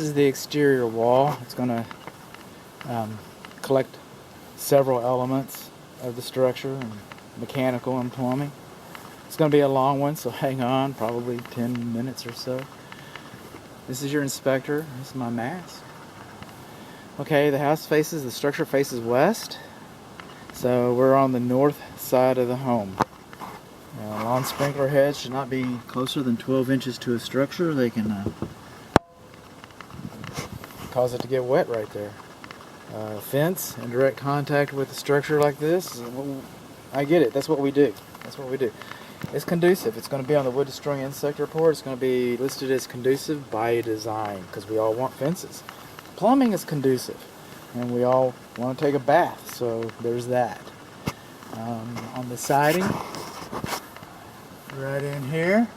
is the exterior wall. It's going to collect several elements of the structure, and mechanical and plumbing. It's going to be a long one, so hang on, probably 10 minutes or so. This is your inspector. This is my mask. Okay, the structure faces west, so we're on the north side of the home. Lawn sprinkler heads should not be closer than 12 inches to a structure. They can cause it to get wet right there. Fence in direct contact with a structure like this, I get it, that's what we do. It's conducive. It's going to be on the wood destroying insect report. It's going to be listed as conducive by design, because we all want fences. Plumbing is conducive, and we all want to take a bath, so there's that. On the siding, right in here,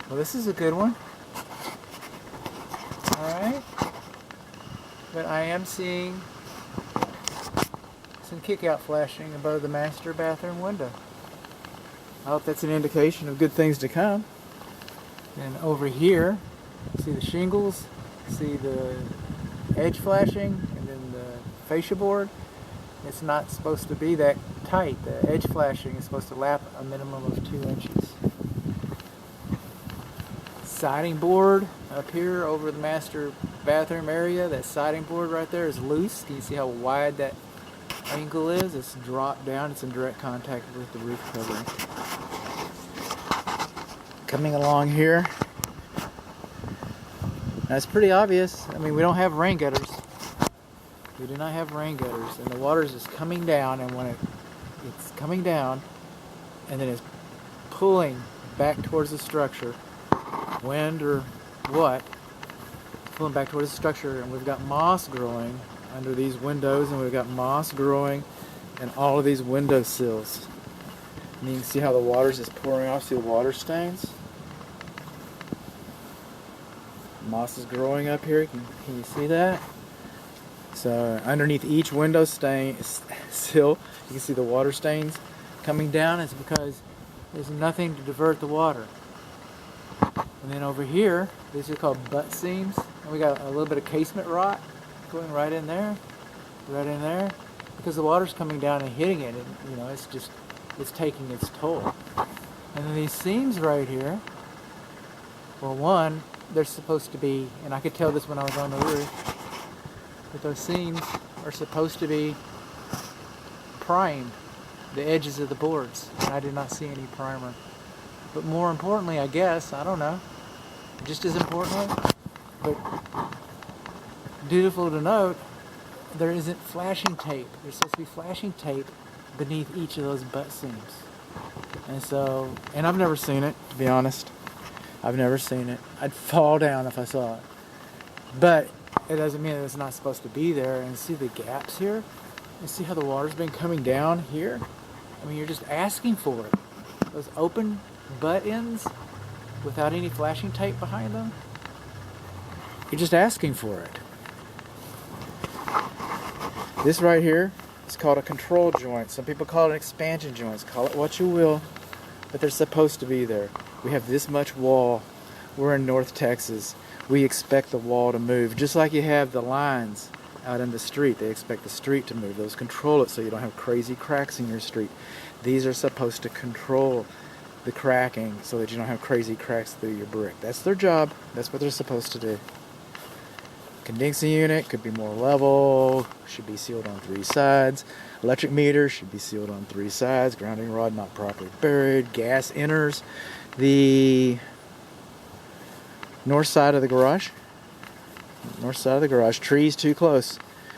well, this is a good one. Alright, but I am seeing some kick-out flashing above the master bathroom window. I hope that's an indication of good things to come. And over here, see the shingles, see the edge flashing, and then the fascia board. It's not supposed to be that tight. The edge flashing is supposed to lap a minimum of 2 inches. Siding board up here over the master bathroom area, that siding board right there is loose. Can you see how wide that angle is? It's dropped down. It's in direct contact with the roof covering. Coming along here, that's pretty obvious. I mean, we don't have rain gutters. We do not have rain gutters, and the water is just coming down, and when it's coming down and then it's pulling back towards the structure, wind or what, pulling back towards the structure, and we've got moss growing under these windows, and we've got moss growing in all of these window sills. And you can see how the water's just pouring off. See the water stains? Moss is growing up here. Can you see that? So underneath each window sill, you can see the water stains coming down. It's because there's nothing to divert the water. And then over here, these are called butt seams. And we got a little bit of casement rot going right in there, because the water's coming down and hitting it, and it's taking its toll. And then these seams right here, well, one, they're supposed to be, and I could tell this when I was on the roof, but those seams are supposed to be primed, the edges of the boards, and I did not see any primer. But more importantly, I guess, I don't know, just as importantly, but dutiful to note, there isn't flashing tape. There's supposed to be flashing tape beneath each of those butt seams. And I've never seen it, to be honest. I've never seen it. I'd fall down if I saw it. But it doesn't mean that it's not supposed to be there. And see the gaps here? And see how the water's been coming down here? I mean, you're just asking for it. Those open butt ends without any flashing tape behind them, you're just asking for it. This right here is called a control joint. Some people call it an expansion joint. Call it what you will, but they're supposed to be there. We have this much wall. We're in North Texas. We expect the wall to move. Just like you have the lines out in the street. They expect the street to move. Those control it so you don't have crazy cracks in your street. These are supposed to control the cracking so that you don't have crazy cracks through your brick. That's their job. That's what they're supposed to do. Condensing unit could be more level, should be sealed on 3 sides. Electric meter should be sealed on 3 sides. Grounding rod not properly buried. Gas enters the north side of the garage. Trees too close.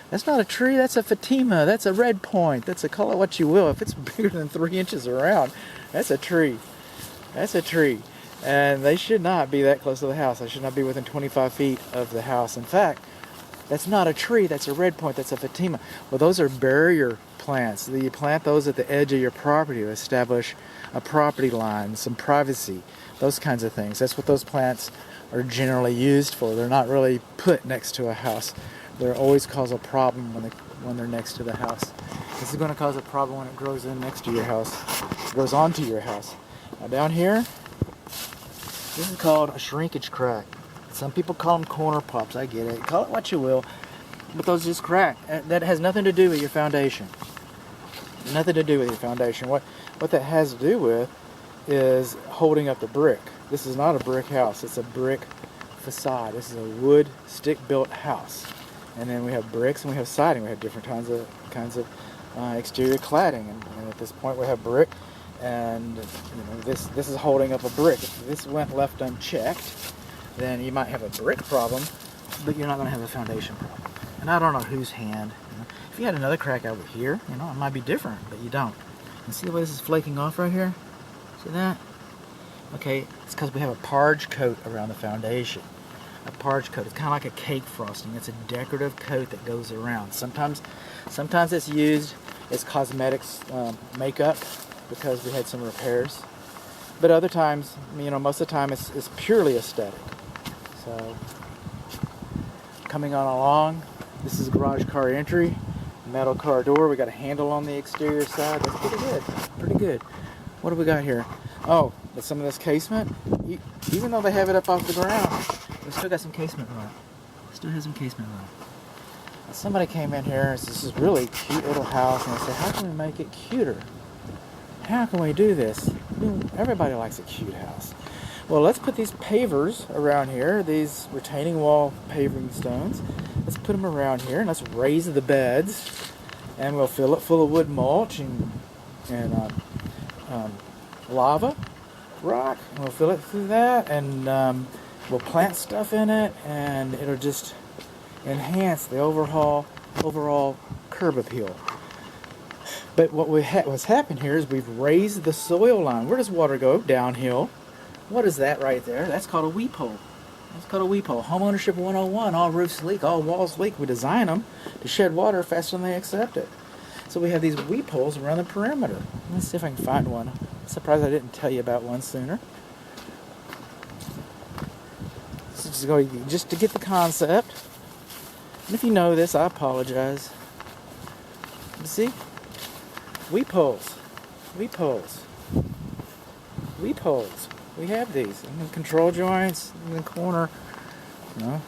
That's not a tree, that's a Fatima. That's a red point. That's a, call it what you will. If it's bigger than 3 inches around, that's a tree. That's a tree. And they should not be that close to the house. They should not be within 25 feet of the house. In fact, that's not a tree, that's a red point, that's a Fatima. Well, those are barrier plants. You plant those at the edge of your property to establish a property line, some privacy, those kinds of things. That's what those plants are generally used for. They're not really put next to a house. They always cause a problem when they're next to the house. This is going to cause a problem when it grows in next to your house. It grows onto your house. Now down here, this is called a shrinkage crack. Some people call them corner pops. I get it. Call it what you will. But those just crack. That has nothing to do with your foundation. Nothing to do with your foundation. What that has to do with is holding up the brick. This is not a brick house. It's a brick facade. This is a wood stick-built house. And then we have bricks and we have siding. We have different kinds of exterior cladding. And at this point we have brick. And this is holding up a brick. If this went left unchecked, then you might have a brick problem, but you're not going to have a foundation problem. And I don't know whose hand. If you had another crack over here, it might be different, but you don't. And see the way this is flaking off right here? See that? Okay, it's because we have a parge coat around the foundation. A parge coat. It's kind of like a cake frosting. It's a decorative coat that goes around. Sometimes it's used as cosmetics makeup because we had some repairs. But other times, most of the time it's purely aesthetic. So, coming on along, this is garage car entry, metal car door. We got a handle on the exterior side. That's pretty good. Pretty good. What do we got here? Oh, but some of this casement, even though they have it up off the ground, we still got some casement on it. Still has some casement on it. Somebody came in here and said, this is really cute little house, and I said, how can we make it cuter? How can we do this? Everybody likes a cute house. Well, let's put these pavers around here, these retaining wall paving stones. Let's put them around here and let's raise the beds, and we'll fill it full of wood mulch and lava rock, and we'll fill it through that, and we'll plant stuff in it, and it'll just enhance the overall curb appeal. But what's happened here is we've raised the soil line. Where does water go? Downhill. What is that right there? That's called a weep hole. That's called a weep hole. Homeownership 101. All roofs leak. All walls leak. We design them to shed water faster than they accept it. So we have these weep holes around the perimeter. Let's see if I can find one. I'm surprised I didn't tell you about one sooner. So just to get the concept. And if you know this, I apologize. You see? Weep holes. Weep holes. Weep holes. We have these. And the control joints in the corner.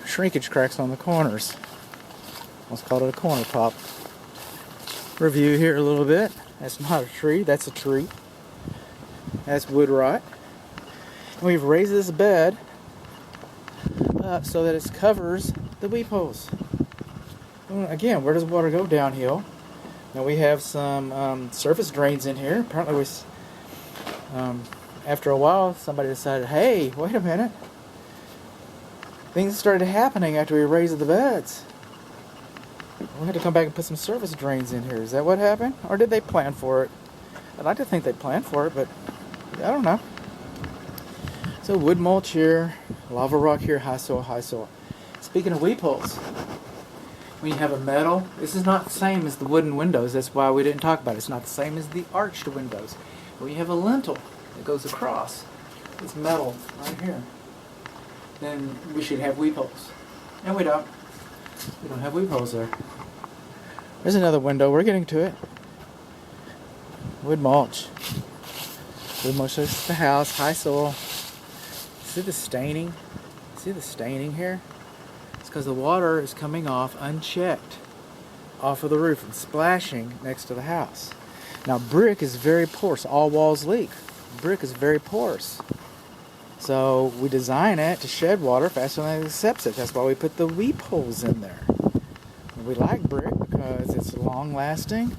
Shrinkage cracks on the corners. Let's call it a corner pop. Review here a little bit. That's not a tree. That's a tree. That's wood rot. And we've raised this bed up so that it covers the weep holes. Again, where does water go? Downhill. Now we have some surface drains in here. Apparently after a while somebody decided, hey, wait a minute. Things started happening after we raised the beds. We had to come back and put some surface drains in here. Is that what happened? Or did they plan for it? I'd like to think they planned for it, but I don't know. So wood mulch here, lava rock here, high soil, high soil. Speaking of weep holes, when you have a metal, this is not the same as the wooden windows. That's why we didn't talk about it. It's not the same as the arched windows. When you have a lintel that goes across, this metal right here, then we should have weep holes. And we don't. We don't have weep holes there. There's another window. We're getting to it. Wood mulch. Wood mulch is the house. High soil. See the staining? See the staining here? It's because the water is coming off unchecked off of the roof and splashing next to the house. Now brick is very porous. All walls leak. Brick is very porous. So we design it to shed water faster than it accepts it. That's why we put the weep holes in there. And we like brick because it's long lasting,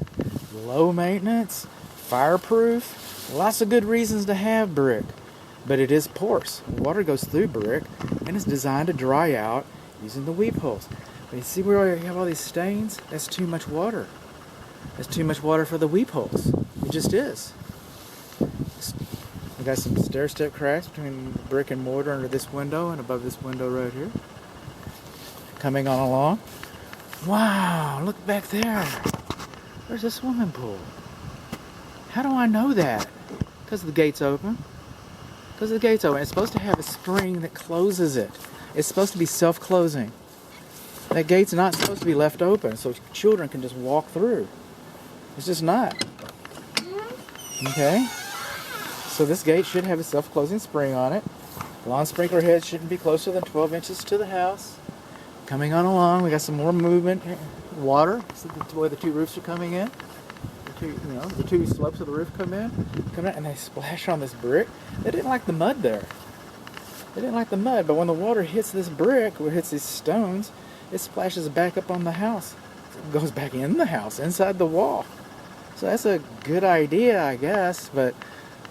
low maintenance, fireproof. Lots of good reasons to have brick. But it is porous. Water goes through brick and it's designed to dry out using the weep holes. But you see where you have all these stains? That's too much water. That's too much water for the weep holes. It just is. We got some stair-step cracks between brick and mortar under this window and above this window right here. Coming on along. Wow, look back there. There's a swimming pool. How do I know that? Because the gate's open. Because the gate's open. It's supposed to have a spring that closes it. It's supposed to be self-closing. That gate's not supposed to be left open so children can just walk through. It's just not. Okay? So this gate should have a self-closing spring on it. Lawn sprinkler head shouldn't be closer than 12 inches to the house. Coming on along, we got some more movement. Water, so the way the two roofs are coming in. The two slopes of the roof come in, and they splash on this brick. They didn't like the mud there. They didn't like the mud, but when the water hits this brick, or hits these stones, it splashes back up on the house. It goes back in the house, inside the wall. So that's a good idea, I guess, but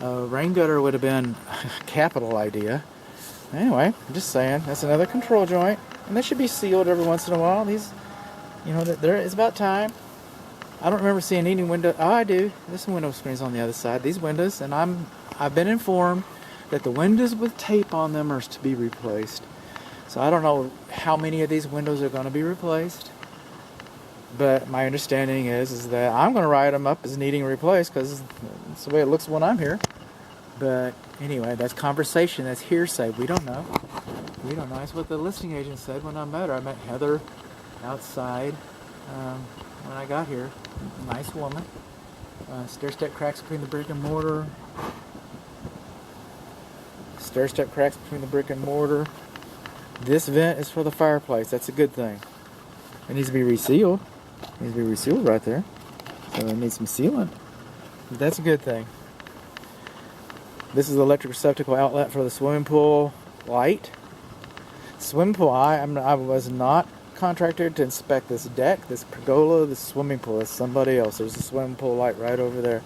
rain gutter would have been a capital idea. Anyway, I'm just saying, that's another control joint, and they should be sealed every once in a while. These, it's about time. I don't remember seeing any window. Oh, I do. There's some window screens on the other side. These windows, and I've been informed that the windows with tape on them are to be replaced. So I don't know how many of these windows are going to be replaced, but my understanding is that I'm going to write them up as needing replaced because it's the way it looks when I'm here. But anyway, that's conversation. That's hearsay. We don't know. We don't know. That's what the listing agent said when I met her. I met Heather outside when I got here. Nice woman. Stair-step cracks between the brick and mortar. Stair-step cracks between the brick and mortar. This vent is for the fireplace. That's a good thing. It needs to be resealed. It needs to be resealed right there. So it needs some sealant. But that's a good thing. This is the electric receptacle outlet for the swimming pool light. Swimming pool, I was not contracted to inspect this deck, this pergola, this swimming pool. It's somebody else. There's a swimming pool light right over there.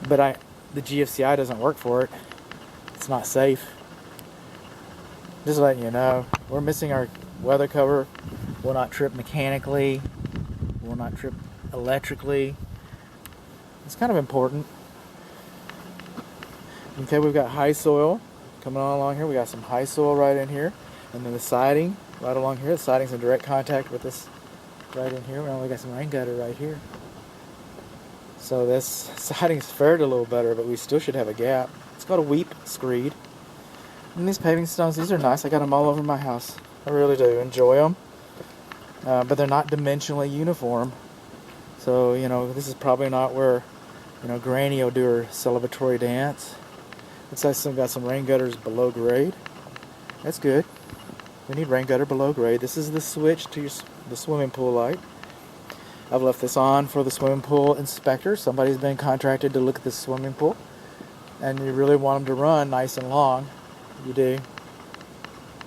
But the GFCI doesn't work for it. It's not safe. Just letting you know, we're missing our weather cover. Will not trip mechanically. Will not trip electrically. It's kind of important. Okay, we've got high soil coming on along here. We got some high soil right in here. And then the siding right along here. The siding's in direct contact with this right in here. We only got some rain gutter right here. So this siding's fared a little better, but we still should have a gap. It's called a weep screed. And these paving stones, these are nice. I got them all over my house. I really do enjoy them. But they're not dimensionally uniform. So, this is probably not where, Granny will do her celebratory dance. Looks like some got some rain gutters below grade. That's good. We need rain gutter below grade. This is the switch to the swimming pool light. I've left this on for the swimming pool inspector. Somebody's been contracted to look at the swimming pool. And you really want them to run nice and long. You do.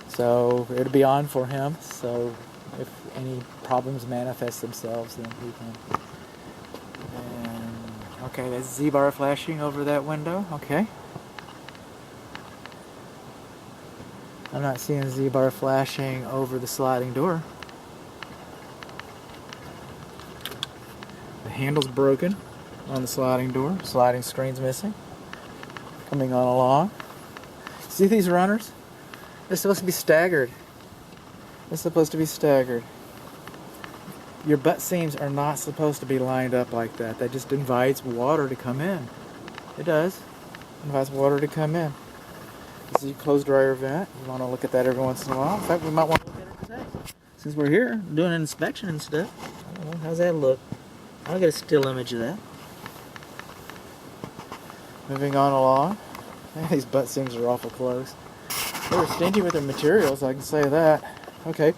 So it'll be on for him. So if any problems manifest themselves, then he can. And, okay, that's Z-bar flashing over that window. Okay. I'm not seeing Z-bar flashing over the sliding door. The handle's broken on the sliding door. Sliding screen's missing. Coming on along. See these runners? They're supposed to be staggered. They're supposed to be staggered. Your butt seams are not supposed to be lined up like that. That just invites water to come in. It does. It invites water to come in. This is your closed dryer vent. You want to look at that every once in a while. In fact, we might want to look at it today. Since we're here doing an inspection and stuff. I don't know, how's that look? I'll get a still image of that. Moving on along. These butt seams are awful close. They were stingy with their materials, I can say that. Okay,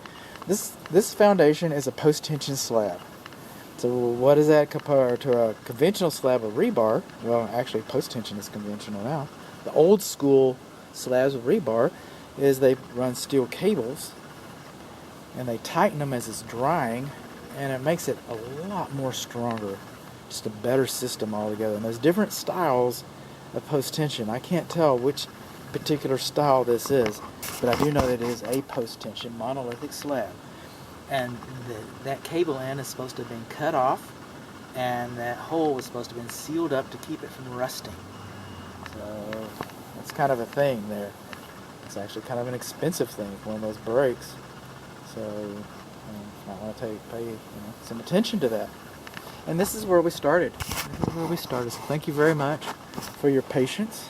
this foundation is a post-tension slab. So what is that compared to a conventional slab of rebar? Well, actually, post-tension is conventional now. The old school slabs of rebar is they run steel cables and they tighten them as it's drying, and it makes it a lot more stronger. Just a better system altogether. And there's different styles of post-tension. I can't tell which particular style this is, but I do know that it is a post-tension monolithic slab. And that cable end is supposed to have been cut off, and that hole was supposed to have been sealed up to keep it from rusting. So that's kind of a thing there. It's actually kind of an expensive thing if one of those breaks. So I want to pay some attention to that. And this is where we started. So thank you very much for your patience.